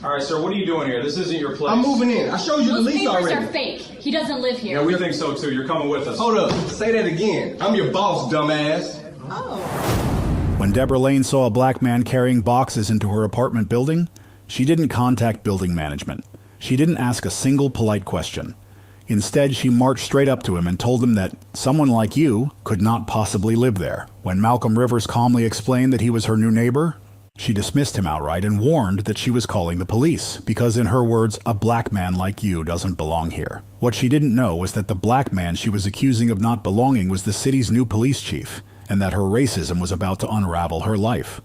All right, sir, what are you doing here? This isn't your place. I'm moving in. I showed you the Those lease papers already. are fake. He doesn't live here. Yeah, we think so too. You're coming with us. Hold up. Say that again. I'm your boss, dumbass. When Deborah Lane saw a black man carrying boxes into her apartment building, she didn't contact building management. She didn't ask a single polite question. Instead, she marched straight up to him and told him that someone like you could not possibly live there. When Malcolm Rivers calmly explained that he was her new neighbor, she dismissed him outright and warned that she was calling the police, because in her words, a black man like you doesn't belong here. What she didn't know was that the black man she was accusing of not belonging was the city's new police chief, and that her racism was about to unravel her life.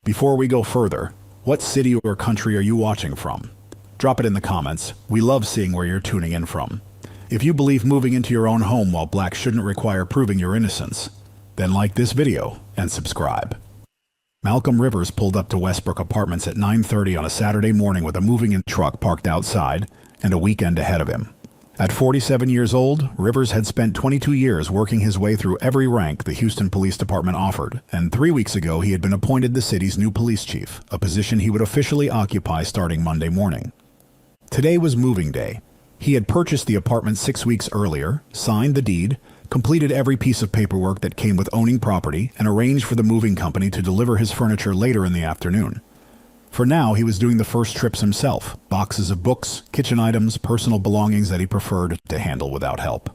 Before we go further, what city or country are you watching from? Drop it in the comments. We love seeing where you're tuning in from. If you believe moving into your own home while black shouldn't require proving your innocence, then like this video and subscribe. Malcolm Rivers pulled up to Westbrook Apartments at 9:30 on a Saturday morning with a moving-in truck parked outside and a weekend ahead of him. At 47 years old, Rivers had spent 22 years working his way through every rank the Houston Police Department offered, and 3 weeks ago he had been appointed the city's new police chief, a position he would officially occupy starting Monday morning. Today was moving day. He had purchased the apartment 6 weeks earlier, signed the deed, completed every piece of paperwork that came with owning property, and arranged for the moving company to deliver his furniture later in the afternoon. For now, he was doing the first trips himself, boxes of books, kitchen items, personal belongings that he preferred to handle without help.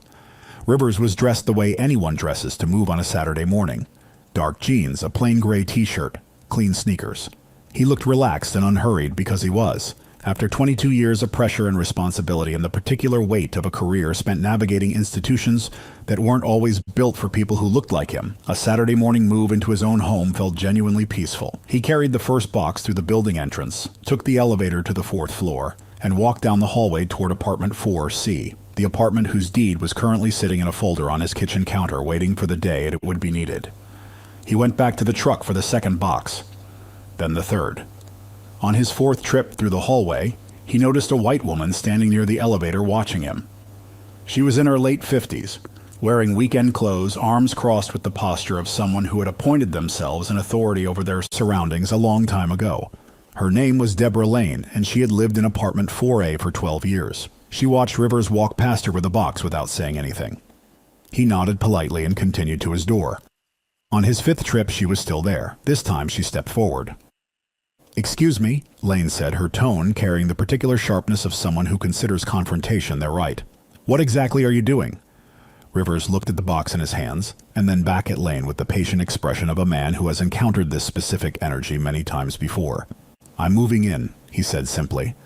Rivers was dressed the way anyone dresses to move on a Saturday morning. Dark jeans, a plain gray t-shirt, clean sneakers. He looked relaxed and unhurried because he was. After 22 years of pressure and responsibility and the particular weight of a career spent navigating institutions that weren't always built for people who looked like him, a Saturday morning move into his own home felt genuinely peaceful. He carried the first box through the building entrance, took the elevator to the 4th floor, and walked down the hallway toward apartment 4C, the apartment whose deed was currently sitting in a folder on his kitchen counter waiting for the day it would be needed. He went back to the truck for the second box, then the third. On his 4th trip through the hallway, he noticed a white woman standing near the elevator watching him. She was in her late 50s, wearing weekend clothes, arms crossed with the posture of someone who had appointed themselves an authority over their surroundings a long time ago. Her name was Deborah Lane, and she had lived in apartment 4A for 12 years. She watched Rivers walk past her with a box without saying anything. He nodded politely and continued to his door. On his 5th trip, she was still there. This time, she stepped forward. "Excuse me," Lane said, her tone carrying the particular sharpness of someone who considers confrontation their right. "What exactly are you doing?" Rivers looked at the box in his hands, and then back at Lane with the patient expression of a man who has encountered this specific energy many times before. "I'm moving in," he said simply.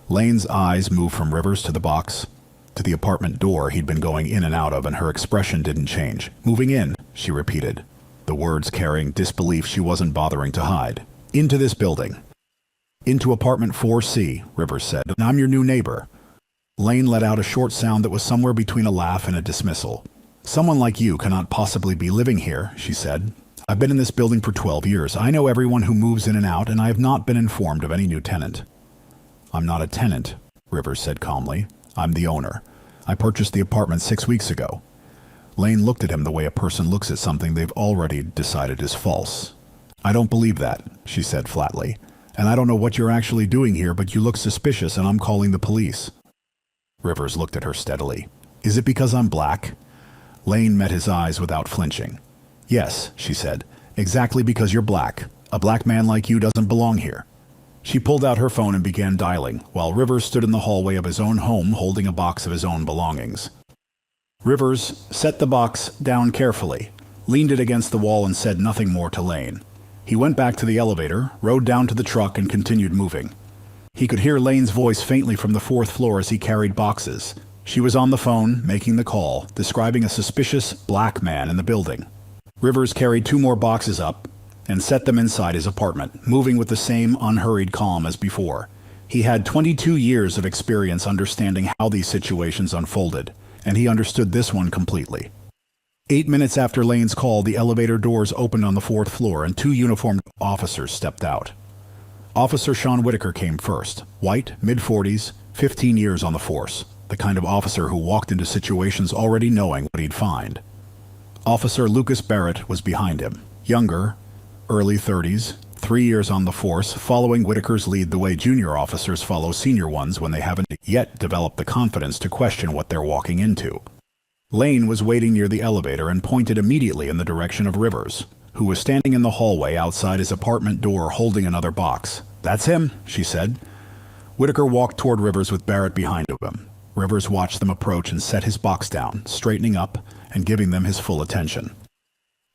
Lane's eyes moved from Rivers to the box, to the apartment door he'd been going in and out of, and her expression didn't change. "Moving in," she repeated, the words carrying disbelief she wasn't bothering to hide. "Into this building." "Into apartment 4C, Rivers said. "I'm your new neighbor." Lane let out a short sound that was somewhere between a laugh and a dismissal. "Someone like you cannot possibly be living here," she said. "I've been in this building for 12 years. I know everyone who moves in and out, and I have not been informed of any new tenant." "I'm not a tenant," Rivers said calmly. "I'm the owner. I purchased the apartment 6 weeks ago." Lane looked at him the way a person looks at something they've already decided is false. "I don't believe that," she said flatly. "And I don't know what you're actually doing here, but you look suspicious and I'm calling the police." Rivers looked at her steadily. "Is it because I'm black?" Lane met his eyes without flinching. "Yes," she said, "exactly because you're black. A black man like you doesn't belong here." She pulled out her phone and began dialing, while Rivers stood in the hallway of his own home holding a box of his own belongings. Rivers set the box down carefully, leaned it against the wall and said nothing more to Lane. He went back to the elevator, rode down to the truck, and continued moving. He could hear Lane's voice faintly from the 4th floor as he carried boxes. She was on the phone, making the call, describing a suspicious black man in the building. Rivers carried 2 more boxes up and set them inside his apartment, moving with the same unhurried calm as before. He had 22 years of experience understanding how these situations unfolded, and he understood this one completely. 8 minutes after Lane's call, the elevator doors opened on the 4th floor and 2 uniformed officers stepped out. Officer Sean Whitaker came first, white, mid-40s, 15 years on the force, the kind of officer who walked into situations already knowing what he'd find. Officer Lucas Barrett was behind him, younger, early 30s, 3 years on the force, following Whitaker's lead the way junior officers follow senior ones when they haven't yet developed the confidence to question what they're walking into. Lane was waiting near the elevator and pointed immediately in the direction of Rivers, who was standing in the hallway outside his apartment door holding another box. "That's him," she said. Whitaker walked toward Rivers with Barrett behind him. Rivers watched them approach and set his box down, straightening up and giving them his full attention.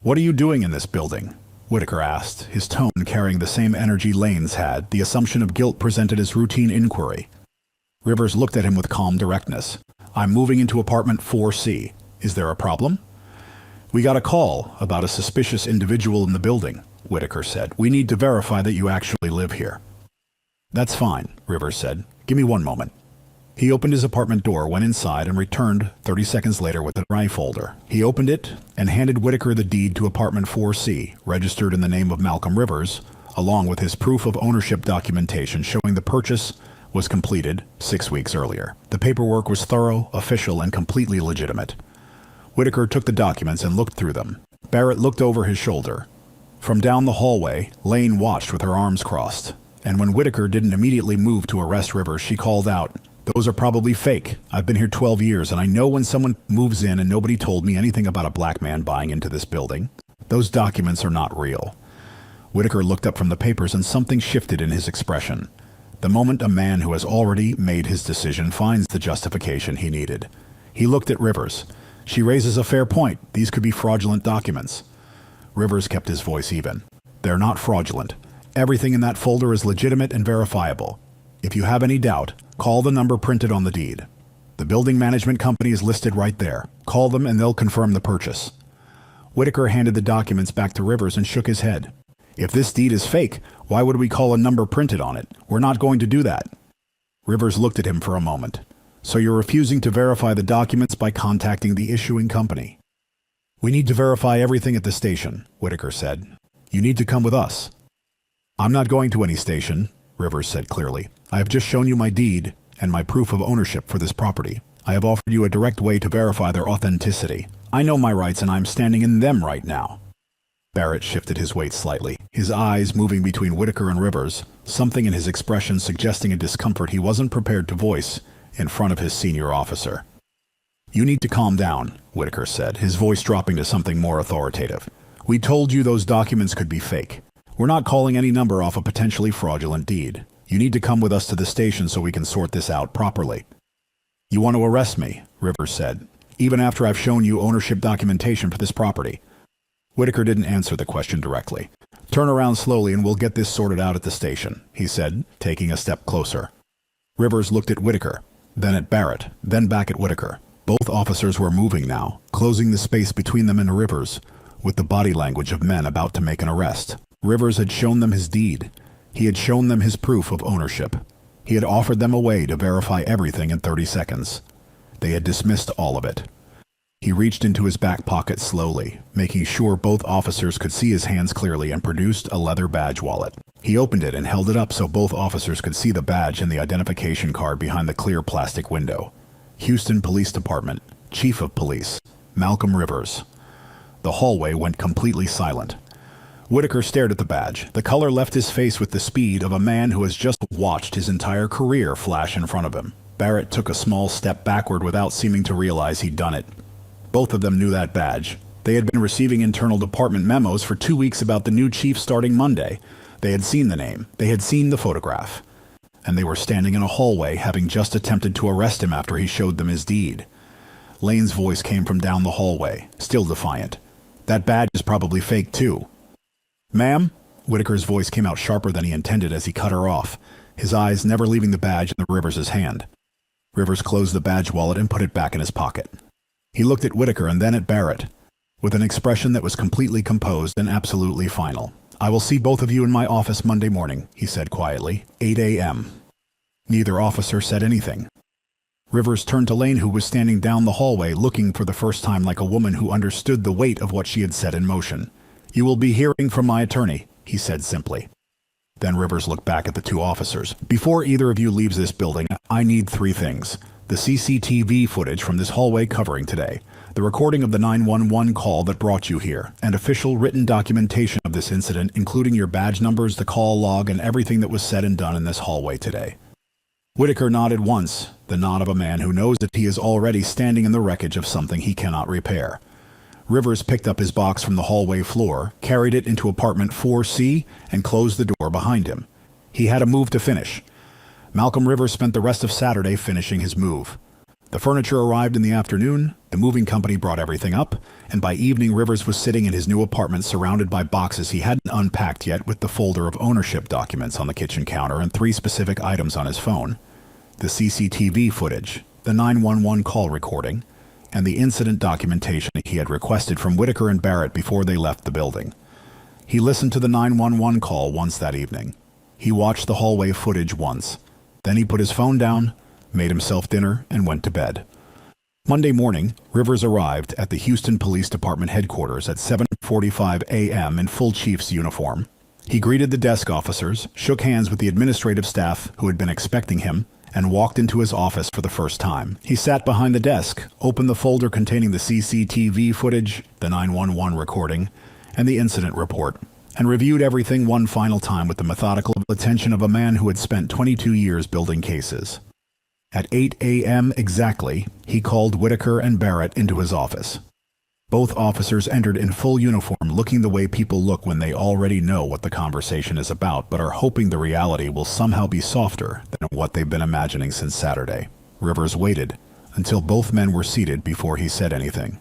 "What are you doing in this building?" Whitaker asked, his tone carrying the same energy Lane's had, the assumption of guilt presented as routine inquiry. Rivers looked at him with calm directness. "I'm moving into apartment 4C. Is there a problem?" "We got a call about a suspicious individual in the building," Whitaker said. "We need to verify that you actually live here." "That's fine," Rivers said. "Give me one moment." He opened his apartment door, went inside, and returned 30 seconds later with a dry folder. He opened it and handed Whitaker the deed to apartment 4C, registered in the name of Malcolm Rivers, along with his proof of ownership documentation showing the purchase was completed 6 weeks earlier. The paperwork was thorough, official, and completely legitimate. Whitaker took the documents and looked through them. Barrett looked over his shoulder. From down the hallway, Lane watched with her arms crossed, and when Whitaker didn't immediately move to arrest Rivers, she called out, "Those are probably fake. I've been here 12 years, and I know when someone moves in and nobody told me anything about a black man buying into this building. Those documents are not real." Whitaker looked up from the papers and something shifted in his expression. The moment a man who has already made his decision finds the justification he needed. He looked at Rivers. "She raises a fair point. These could be fraudulent documents." Rivers kept his voice even. "They're not fraudulent. Everything in that folder is legitimate and verifiable. If you have any doubt, call the number printed on the deed. The building management company is listed right there. Call them and they'll confirm the purchase." Whitaker handed the documents back to Rivers and shook his head. "If this deed is fake, why would we call a number printed on it? We're not going to do that." Rivers looked at him for a moment. "So you're refusing to verify the documents by contacting the issuing company?" "We need to verify everything at the station," Whitaker said. "You need to come with us." "I'm not going to any station," Rivers said clearly. "I have just shown you my deed and my proof of ownership for this property. I have offered you a direct way to verify their authenticity. I know my rights and I'm standing in them right now." Barrett shifted his weight slightly, his eyes moving between Whitaker and Rivers, something in his expression suggesting a discomfort he wasn't prepared to voice in front of his senior officer. "You need to calm down," Whitaker said, his voice dropping to something more authoritative. "We told you those documents could be fake. We're not calling any number off a potentially fraudulent deed. You need to come with us to the station so we can sort this out properly." "You want to arrest me," Rivers said, "even after I've shown you ownership documentation for this property?" Whitaker didn't answer the question directly. "Turn around slowly and we'll get this sorted out at the station," he said, taking a step closer. Rivers looked at Whitaker, then at Barrett, then back at Whitaker. Both officers were moving now, closing the space between them and Rivers, with the body language of men about to make an arrest. Rivers had shown them his deed. He had shown them his proof of ownership. He had offered them a way to verify everything in 30 seconds. They had dismissed all of it. He reached into his back pocket slowly, making sure both officers could see his hands clearly, and produced a leather badge wallet. He opened it and held it up so both officers could see the badge and the identification card behind the clear plastic window. Houston Police Department, Chief of Police, Malcolm Rivers. The hallway went completely silent. Whitaker stared at the badge. The color left his face with the speed of a man who has just watched his entire career flash in front of him. Barrett took a small step backward without seeming to realize he'd done it. Both of them knew that badge. They had been receiving internal department memos for 2 weeks about the new chief starting Monday. They had seen the name. They had seen the photograph. And they were standing in a hallway, having just attempted to arrest him after he showed them his deed. Lane's voice came from down the hallway, still defiant. "That badge is probably fake, too." "Ma'am?" Whitaker's voice came out sharper than he intended as he cut her off, his eyes never leaving the badge in Rivers' hand. Rivers closed the badge wallet and put it back in his pocket. He looked at Whitaker and then at Barrett, with an expression that was completely composed and absolutely final. "I will see both of you in my office Monday morning," he said quietly, 8 a.m. Neither officer said anything. Rivers turned to Lane, who was standing down the hallway, looking for the first time like a woman who understood the weight of what she had set in motion. "You will be hearing from my attorney," he said simply. Then Rivers looked back at the two officers. "Before either of you leaves this building, I need 3 things. The CCTV footage from this hallway covering today. the recording of the 911 call that brought you here, and official written documentation of this incident, including your badge numbers, the call log, and everything that was said and done in this hallway today. Whitaker nodded once, the nod of a man who knows that he is already standing in the wreckage of something he cannot repair. Rivers picked up his box from the hallway floor, carried it into apartment 4C, and closed the door behind him. He had a move to finish. Malcolm Rivers spent the rest of Saturday finishing his move. The furniture arrived in the afternoon, the moving company brought everything up, and by evening Rivers was sitting in his new apartment surrounded by boxes he hadn't unpacked yet, with the folder of ownership documents on the kitchen counter and 3 specific items on his phone: the CCTV footage, the 911 call recording, and the incident documentation he had requested from Whitaker and Barrett before they left the building. He listened to the 911 call once that evening. He watched the hallway footage once. Then he put his phone down, made himself dinner, and went to bed. Monday morning, Rivers arrived at the Houston Police Department headquarters at 7:45 a.m. in full chief's uniform. He greeted the desk officers, shook hands with the administrative staff who had been expecting him, and walked into his office for the first time. He sat behind the desk, opened the folder containing the CCTV footage, the 911 recording, and the incident report, and reviewed everything one final time with the methodical attention of a man who had spent 22 years building cases. At 8 a.m. exactly, he called Whitaker and Barrett into his office. Both officers entered in full uniform, looking the way people look when they already know what the conversation is about, but are hoping the reality will somehow be softer than what they've been imagining since Saturday. Rivers waited until both men were seated before he said anything.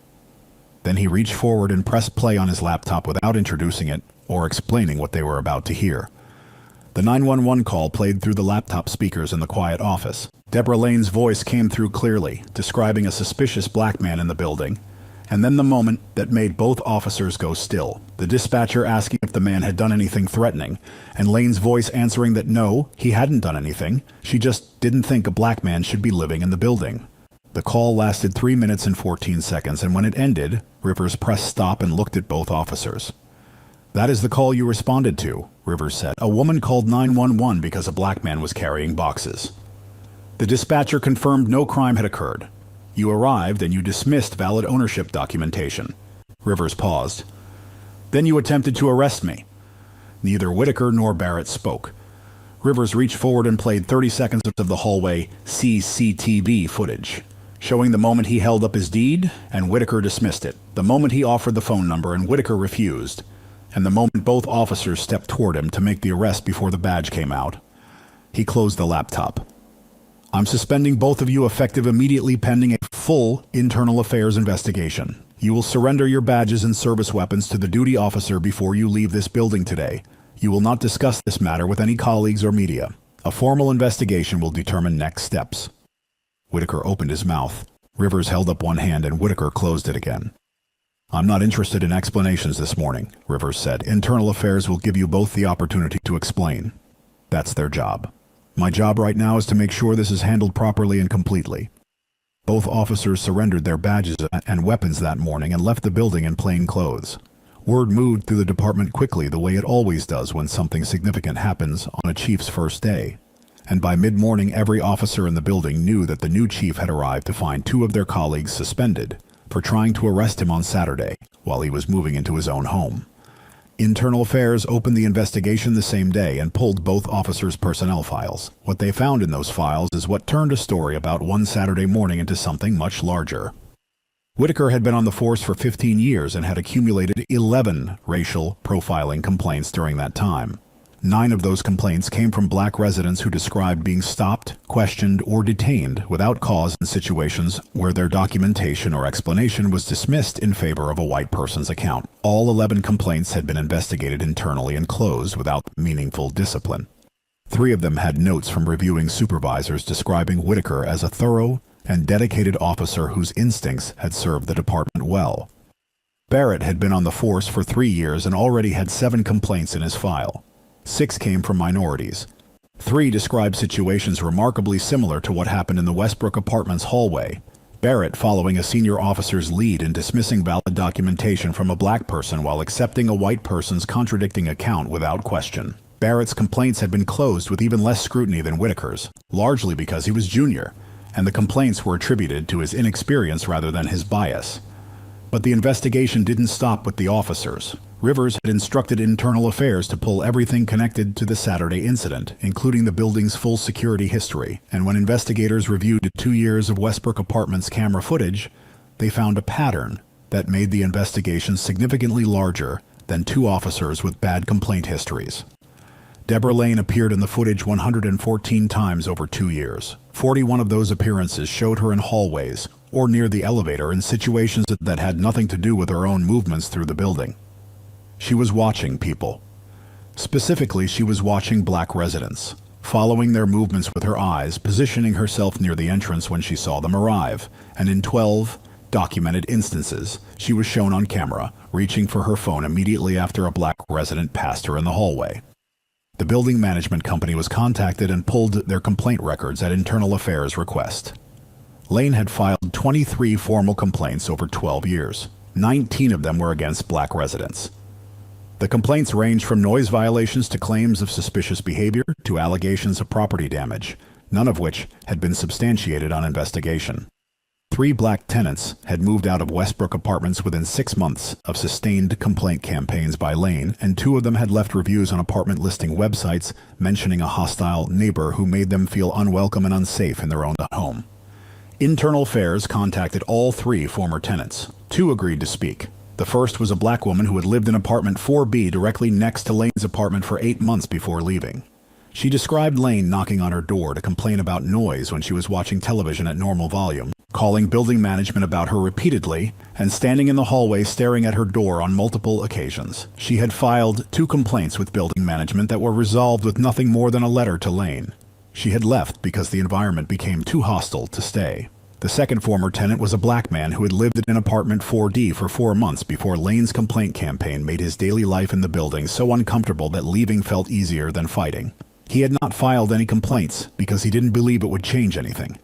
Then he reached forward and pressed play on his laptop without introducing it or explaining what they were about to hear. The 911 call played through the laptop speakers in the quiet office. Deborah Lane's voice came through clearly, describing a suspicious black man in the building, and then the moment that made both officers go still. The dispatcher asking if the man had done anything threatening, and Lane's voice answering that no, he hadn't done anything. She just didn't think a black man should be living in the building. The call lasted 3 minutes and 14 seconds, and when it ended, Rivers pressed stop and looked at both officers. "That is the call you responded to," Rivers said. "A woman called 911 because a black man was carrying boxes. The dispatcher confirmed no crime had occurred. You arrived and you dismissed valid ownership documentation." Rivers paused. "Then you attempted to arrest me." Neither Whitaker nor Barrett spoke. Rivers reached forward and played 30 seconds of the hallway CCTV footage, showing the moment he held up his deed and Whitaker dismissed it, the moment he offered the phone number and Whitaker refused, and the moment both officers stepped toward him to make the arrest before the badge came out. He closed the laptop. "I'm suspending both of you effective immediately pending a full internal affairs investigation. You will surrender your badges and service weapons to the duty officer before you leave this building today. You will not discuss this matter with any colleagues or media. A formal investigation will determine next steps." Whitaker opened his mouth. Rivers held up one hand and Whitaker closed it again. "I'm not interested in explanations this morning," Rivers said. "Internal affairs will give you both the opportunity to explain. That's their job. My job right now is to make sure this is handled properly and completely." Both officers surrendered their badges and weapons that morning and left the building in plain clothes. Word moved through the department quickly, the way it always does when something significant happens on a chief's first day. And by mid-morning, every officer in the building knew that the new chief had arrived to find 2 of their colleagues suspended for trying to arrest him on Saturday while he was moving into his own home. Internal Affairs opened the investigation the same day and pulled both officers' personnel files. What they found in those files is what turned a story about one Saturday morning into something much larger. Whitaker had been on the force for 15 years and had accumulated 11 racial profiling complaints during that time. 9 of those complaints came from black residents who described being stopped, questioned, or detained without cause in situations where their documentation or explanation was dismissed in favor of a white person's account. All 11 complaints had been investigated internally and closed without meaningful discipline. 3 of them had notes from reviewing supervisors describing Whitaker as a thorough and dedicated officer whose instincts had served the department well. Barrett had been on the force for 3 years and already had 7 complaints in his file. 6 came from minorities. 3 described situations remarkably similar to what happened in the Westbrook Apartments hallway. Barrett following a senior officer's lead in dismissing valid documentation from a black person while accepting a white person's contradicting account without question. Barrett's complaints had been closed with even less scrutiny than Whitaker's, largely because he was junior, and the complaints were attributed to his inexperience rather than his bias. But the investigation didn't stop with the officers. Rivers had instructed Internal Affairs to pull everything connected to the Saturday incident, including the building's full security history. And when investigators reviewed 2 years of Westbrook Apartments camera footage, they found a pattern that made the investigation significantly larger than 2 officers with bad complaint histories. Deborah Lane appeared in the footage 114 times over 2 years. 41 of those appearances showed her in hallways or near the elevator in situations that had nothing to do with her own movements through the building. She was watching people. Specifically, she was watching black residents, following their movements with her eyes, positioning herself near the entrance when she saw them arrive, and in 12 documented instances, she was shown on camera, reaching for her phone immediately after a black resident passed her in the hallway. The building management company was contacted and pulled their complaint records at Internal Affairs' request. Lane had filed 23 formal complaints over 12 years. 19 of them were against black residents. The complaints ranged from noise violations to claims of suspicious behavior to allegations of property damage, none of which had been substantiated on investigation. 3 black tenants had moved out of Westbrook Apartments within 6 months of sustained complaint campaigns by Lane, and 2 of them had left reviews on apartment listing websites mentioning a hostile neighbor who made them feel unwelcome and unsafe in their own home. Internal Affairs contacted all 3 former tenants. 2 agreed to speak. The first was a black woman who had lived in apartment 4B directly next to Lane's apartment for 8 months before leaving. She described Lane knocking on her door to complain about noise when she was watching television at normal volume, calling building management about her repeatedly, and standing in the hallway staring at her door on multiple occasions. She had filed 2 complaints with building management that were resolved with nothing more than a letter to Lane. She had left because the environment became too hostile to stay. The second former tenant was a black man who had lived in apartment 4D for 4 months before Lane's complaint campaign made his daily life in the building so uncomfortable that leaving felt easier than fighting. He had not filed any complaints because he didn't believe it would change anything.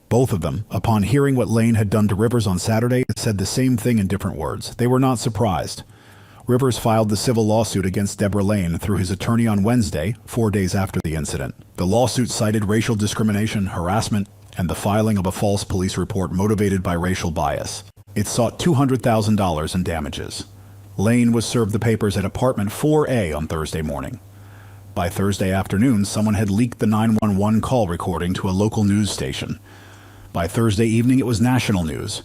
Both of them, upon hearing what Lane had done to Rivers on Saturday, said the same thing in different words. They were not surprised. Rivers filed the civil lawsuit against Deborah Lane through his attorney on Wednesday, 4 days after the incident. The lawsuit cited racial discrimination, harassment, and the filing of a false police report motivated by racial bias. It sought $200,000 in damages. Lane was served the papers at apartment 4A on Thursday morning. By Thursday afternoon, someone had leaked the 911 call recording to a local news station. By Thursday evening, it was national news.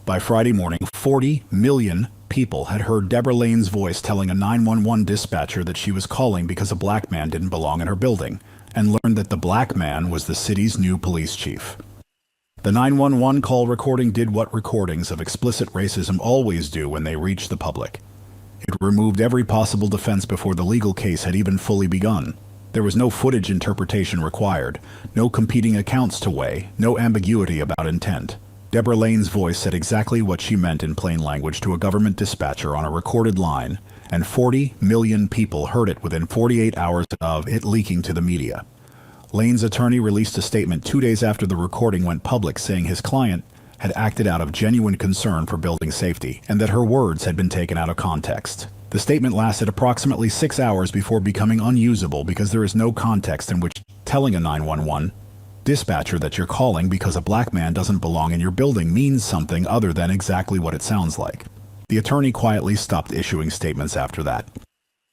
By Friday morning, 40 million people had heard Deborah Lane's voice telling a 911 dispatcher that she was calling because a black man didn't belong in her building, and learned that the black man was the city's new police chief. The 911 call recording did what recordings of explicit racism always do when they reach the public. It removed every possible defense before the legal case had even fully begun. There was no footage interpretation required, no competing accounts to weigh, no ambiguity about intent. Deborah Lane's voice said exactly what she meant in plain language to a government dispatcher on a recorded line, and 40 million people heard it within 48 hours of it leaking to the media. Lane's attorney released a statement 2 days after the recording went public saying his client had acted out of genuine concern for building safety and that her words had been taken out of context. The statement lasted approximately 6 hours before becoming unusable because there is no context in which telling a 911 dispatcher that you're calling because a black man doesn't belong in your building means something other than exactly what it sounds like. The attorney quietly stopped issuing statements after that.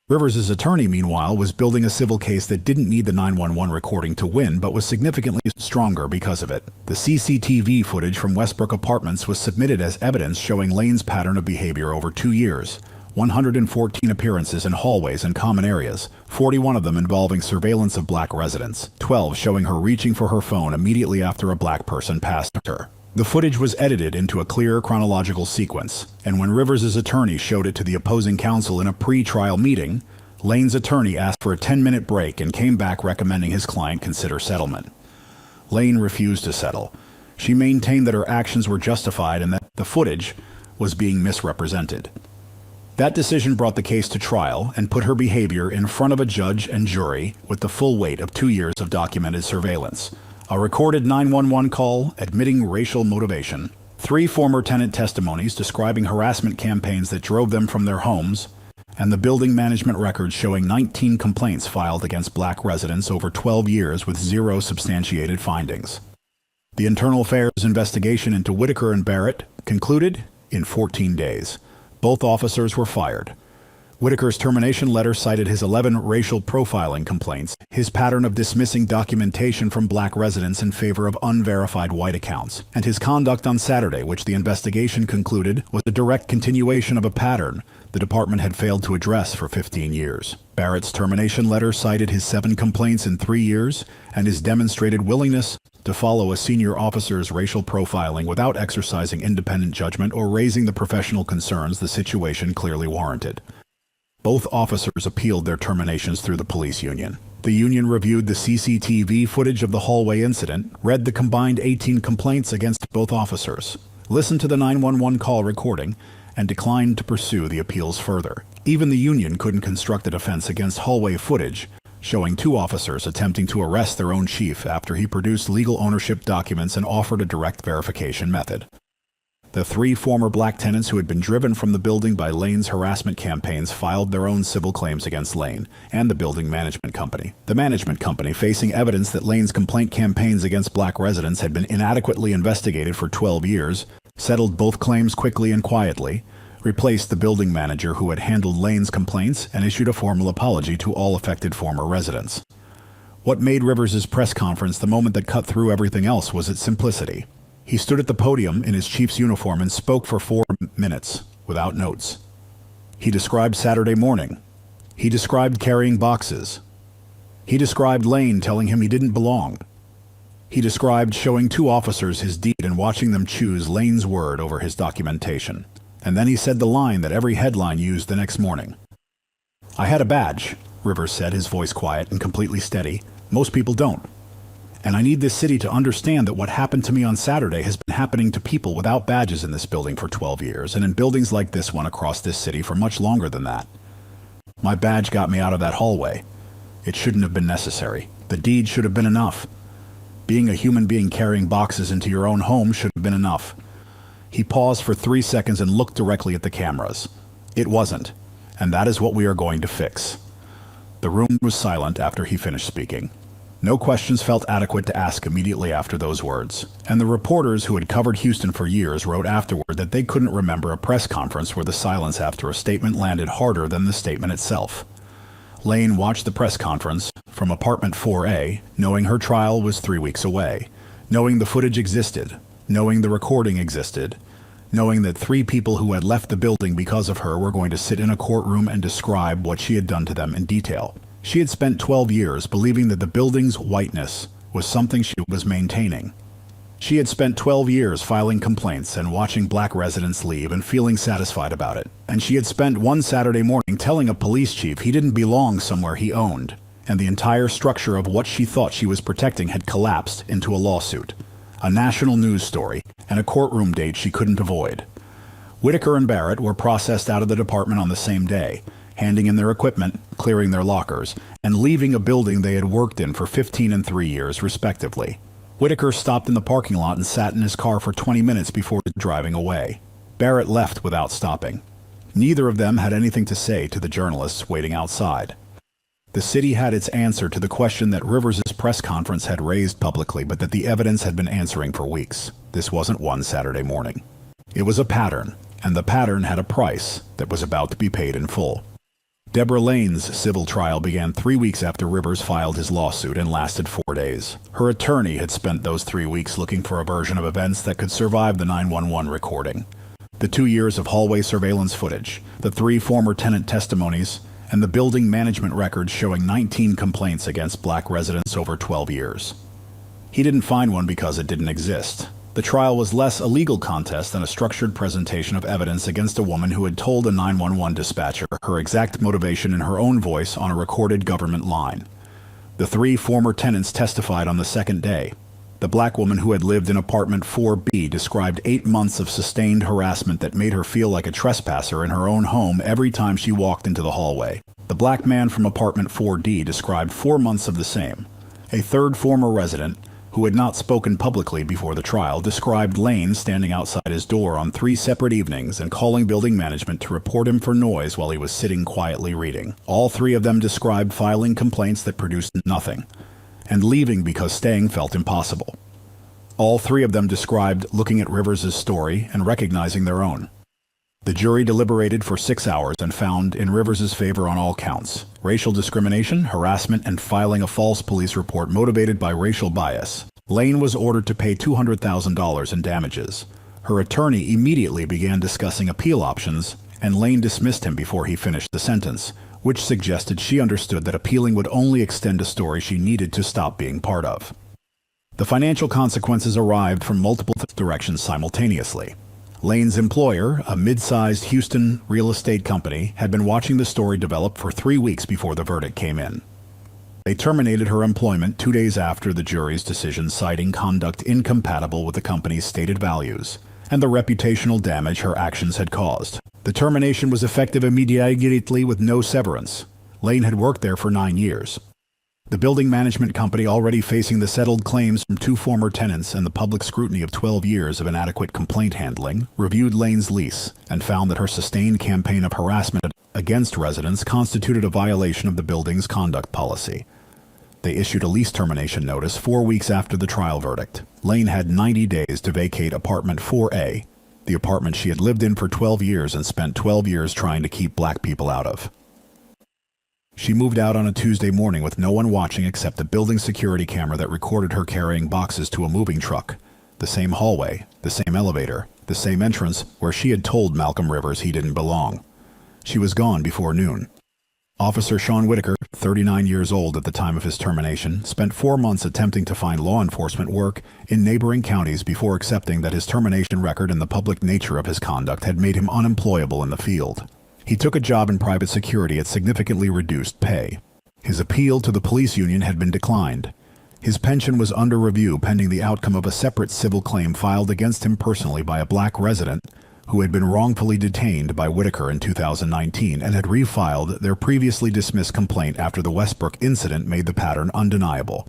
Rivers' attorney, meanwhile, was building a civil case that didn't need the 911 recording to win, but was significantly stronger because of it. The CCTV footage from Westbrook Apartments was submitted as evidence showing Lane's pattern of behavior over 2 years. 114 appearances in hallways and common areas, 41 of them involving surveillance of black residents, 12 showing her reaching for her phone immediately after a black person passed her. The footage was edited into a clear chronological sequence, and when Rivers' attorney showed it to the opposing counsel in a pre-trial meeting, Lane's attorney asked for a 10-minute break and came back recommending his client consider settlement. Lane refused to settle. She maintained that her actions were justified and that the footage was being misrepresented. That decision brought the case to trial and put her behavior in front of a judge and jury with the full weight of 2 years of documented surveillance. A recorded 911 call admitting racial motivation, 3 former tenant testimonies describing harassment campaigns that drove them from their homes, and the building management records showing 19 complaints filed against black residents over 12 years with 0 substantiated findings. The Internal Affairs investigation into Whitaker and Barrett concluded in 14 days. Both officers were fired. Whitaker's termination letter cited his 11 racial profiling complaints, his pattern of dismissing documentation from black residents in favor of unverified white accounts, and his conduct on Saturday, which the investigation concluded was a direct continuation of a pattern the department had failed to address for 15 years. Barrett's termination letter cited his 7 complaints in 3 years and his demonstrated willingness to follow a senior officer's racial profiling without exercising independent judgment or raising the professional concerns the situation clearly warranted. Both officers appealed their terminations through the police union. The union reviewed the CCTV footage of the hallway incident, read the combined 18 complaints against both officers, listened to the 911 call recording, and declined to pursue the appeals further. Even the union couldn't construct a defense against hallway footage showing 2 officers attempting to arrest their own chief after he produced legal ownership documents and offered a direct verification method. The 3 former black tenants who had been driven from the building by Lane's harassment campaigns filed their own civil claims against Lane and the building management company. The management company, facing evidence that Lane's complaint campaigns against black residents had been inadequately investigated for 12 years, settled both claims quickly and quietly, replaced the building manager who had handled Lane's complaints, and issued a formal apology to all affected former residents. What made Rivers' press conference the moment that cut through everything else was its simplicity. He stood at the podium in his chief's uniform and spoke for 4 minutes, without notes. He described Saturday morning. He described carrying boxes. He described Lane telling him he didn't belong. He described showing 2 officers his deed and watching them choose Lane's word over his documentation. And then he said the line that every headline used the next morning. "I had a badge," Rivers said, his voice quiet and completely steady. "Most people don't. And I need this city to understand that what happened to me on Saturday has been happening to people without badges in this building for 12 years, and in buildings like this one across this city for much longer than that. My badge got me out of that hallway. It shouldn't have been necessary. The deed should have been enough. Being a human being carrying boxes into your own home should have been enough." He paused for 3 seconds and looked directly at the cameras. It wasn't, and that is what we are going to fix. The room was silent after he finished speaking. No questions felt adequate to ask immediately after those words, and the reporters who had covered Houston for years wrote afterward that they couldn't remember a press conference where the silence after a statement landed harder than the statement itself. Lane watched the press conference from apartment 4A, knowing her trial was 3 weeks away, knowing the footage existed, knowing the recording existed, knowing that 3 people who had left the building because of her were going to sit in a courtroom and describe what she had done to them in detail. She had spent 12 years believing that the building's whiteness was something she was maintaining. She had spent 12 years filing complaints and watching black residents leave and feeling satisfied about it. And she had spent one Saturday morning telling a police chief he didn't belong somewhere he owned, and the entire structure of what she thought she was protecting had collapsed into a lawsuit, a national news story, and a courtroom date she couldn't avoid. Whitaker and Barrett were processed out of the department on the same day, handing in their equipment, clearing their lockers, and leaving a building they had worked in for 15 and 3 years, respectively. Whitaker stopped in the parking lot and sat in his car for 20 minutes before driving away. Barrett left without stopping. Neither of them had anything to say to the journalists waiting outside. The city had its answer to the question that Rivers' press conference had raised publicly, but that the evidence had been answering for weeks. This wasn't one Saturday morning. It was a pattern, and the pattern had a price that was about to be paid in full. Deborah Lane's civil trial began 3 weeks after Rivers filed his lawsuit and lasted 4 days. Her attorney had spent those 3 weeks looking for a version of events that could survive the 911 recording. The 2 years of hallway surveillance footage, the 3 former tenant testimonies, and the building management records showing 19 complaints against black residents over 12 years. He didn't find one because it didn't exist. The trial was less a legal contest than a structured presentation of evidence against a woman who had told a 911 dispatcher her exact motivation in her own voice on a recorded government line. The 3 former tenants testified on the second day. The black woman who had lived in apartment 4B described 8 months of sustained harassment that made her feel like a trespasser in her own home every time she walked into the hallway. The black man from apartment 4D described 4 months of the same. A third former resident, who had not spoken publicly before the trial, described Lane standing outside his door on 3 separate evenings and calling building management to report him for noise while he was sitting quietly reading. All 3 of them described filing complaints that produced nothing, and leaving because staying felt impossible. All 3 of them described looking at Rivers' story and recognizing their own. The jury deliberated for 6 hours and found in Rivers' favor on all counts: racial discrimination, harassment, and filing a false police report motivated by racial bias. Lane was ordered to pay $200,000 in damages. Her attorney immediately began discussing appeal options, and Lane dismissed him before he finished the sentence, which suggested she understood that appealing would only extend a story she needed to stop being part of. The financial consequences arrived from multiple directions simultaneously. Lane's employer, a mid-sized Houston real estate company, had been watching the story develop for 3 weeks before the verdict came in. They terminated her employment 2 days after the jury's decision, citing conduct incompatible with the company's stated values and the reputational damage her actions had caused. The termination was effective immediately with no severance. Lane had worked there for 9 years. The building management company, already facing the settled claims from 2 former tenants and the public scrutiny of 12 years of inadequate complaint handling, reviewed Lane's lease and found that her sustained campaign of harassment against residents constituted a violation of the building's conduct policy. They issued a lease termination notice 4 weeks after the trial verdict. Lane had 90 days to vacate apartment 4A, the apartment she had lived in for 12 years and spent 12 years trying to keep black people out of. She moved out on a Tuesday morning with no one watching except the building security camera that recorded her carrying boxes to a moving truck, the same hallway, the same elevator, the same entrance where she had told Malcolm Rivers he didn't belong. She was gone before noon. Officer Sean Whitaker, 39 years old at the time of his termination, spent 4 months attempting to find law enforcement work in neighboring counties before accepting that his termination record and the public nature of his conduct had made him unemployable in the field. He took a job in private security at significantly reduced pay. His appeal to the police union had been declined. His pension was under review pending the outcome of a separate civil claim filed against him personally by a black resident who had been wrongfully detained by Whitaker in 2019 and had refiled their previously dismissed complaint after the Westbrook incident made the pattern undeniable.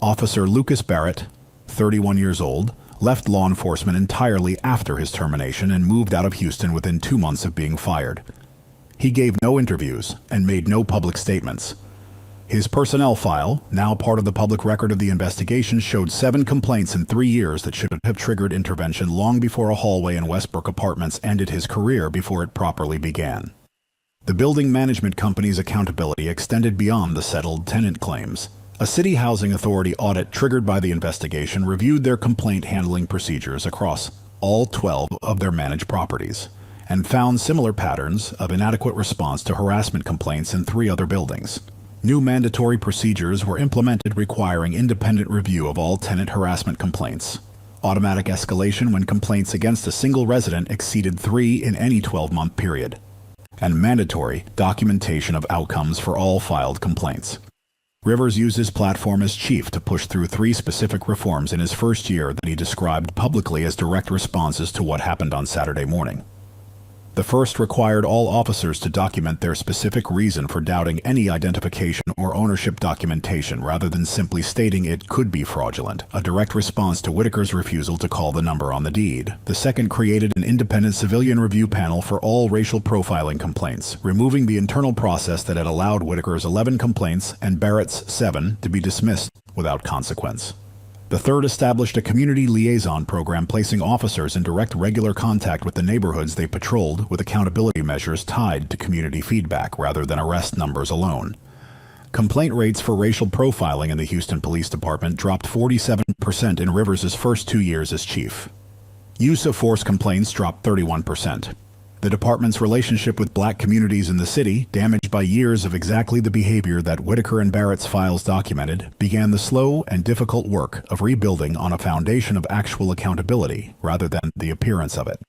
Officer Lucas Barrett, 31 years old, left law enforcement entirely after his termination and moved out of Houston within 2 months of being fired. He gave no interviews and made no public statements. His personnel file, now part of the public record of the investigation, showed 7 complaints in 3 years that should have triggered intervention long before a hallway in Westbrook Apartments ended his career before it properly began. The building management company's accountability extended beyond the settled tenant claims. A city housing authority audit triggered by the investigation reviewed their complaint handling procedures across all 12 of their managed properties and found similar patterns of inadequate response to harassment complaints in 3 other buildings. New mandatory procedures were implemented requiring independent review of all tenant harassment complaints, automatic escalation when complaints against a single resident exceeded 3 in any 12-month period, and mandatory documentation of outcomes for all filed complaints. Rivers used his platform as chief to push through 3 specific reforms in his first year that he described publicly as direct responses to what happened on Saturday morning. The first required all officers to document their specific reason for doubting any identification or ownership documentation rather than simply stating it could be fraudulent, a direct response to Whitaker's refusal to call the number on the deed. The second created an independent civilian review panel for all racial profiling complaints, removing the internal process that had allowed Whitaker's 11 complaints and Barrett's 7 to be dismissed without consequence. The third established a community liaison program placing officers in direct regular contact with the neighborhoods they patrolled with accountability measures tied to community feedback rather than arrest numbers alone. Complaint rates for racial profiling in the Houston Police Department dropped 47% in Rivers' first 2 years as chief. Use of force complaints dropped 31%. The department's relationship with black communities in the city, damaged by years of exactly the behavior that Whitaker and Barrett's files documented, began the slow and difficult work of rebuilding on a foundation of actual accountability rather than the appearance of it.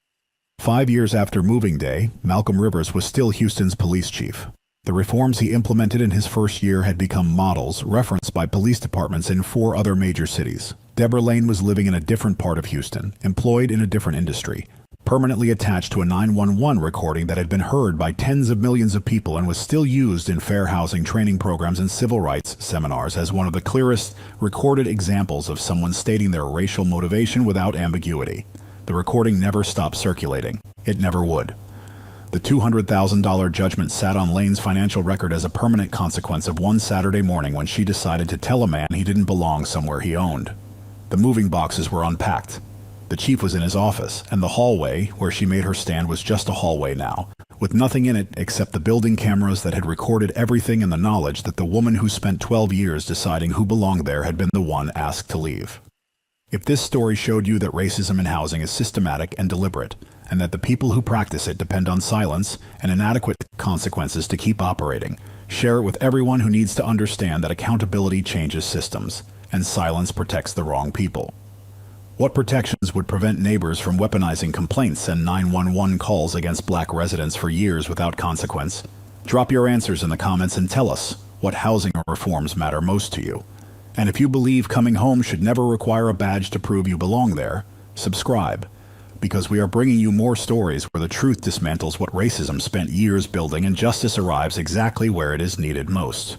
5 years after moving day, Malcolm Rivers was still Houston's police chief. The reforms he implemented in his first year had become models referenced by police departments in 4 other major cities. Deborah Lane was living in a different part of Houston, employed in a different industry, permanently attached to a 911 recording that had been heard by tens of millions of people and was still used in fair housing training programs and civil rights seminars as one of the clearest recorded examples of someone stating their racial motivation without ambiguity. The recording never stopped circulating. It never would. The $200,000 judgment sat on Lane's financial record as a permanent consequence of one Saturday morning when she decided to tell a man he didn't belong somewhere he owned. The moving boxes were unpacked. The chief was in his office, and the hallway where she made her stand was just a hallway now, with nothing in it except the building cameras that had recorded everything and the knowledge that the woman who spent 12 years deciding who belonged there had been the one asked to leave. If this story showed you that racism in housing is systematic and deliberate, and that the people who practice it depend on silence and inadequate consequences to keep operating, share it with everyone who needs to understand that accountability changes systems, and silence protects the wrong people. What protections would prevent neighbors from weaponizing complaints and 911 calls against black residents for years without consequence? Drop your answers in the comments and tell us what housing reforms matter most to you. And if you believe coming home should never require a badge to prove you belong there, subscribe, because we are bringing you more stories where the truth dismantles what racism spent years building and justice arrives exactly where it is needed most.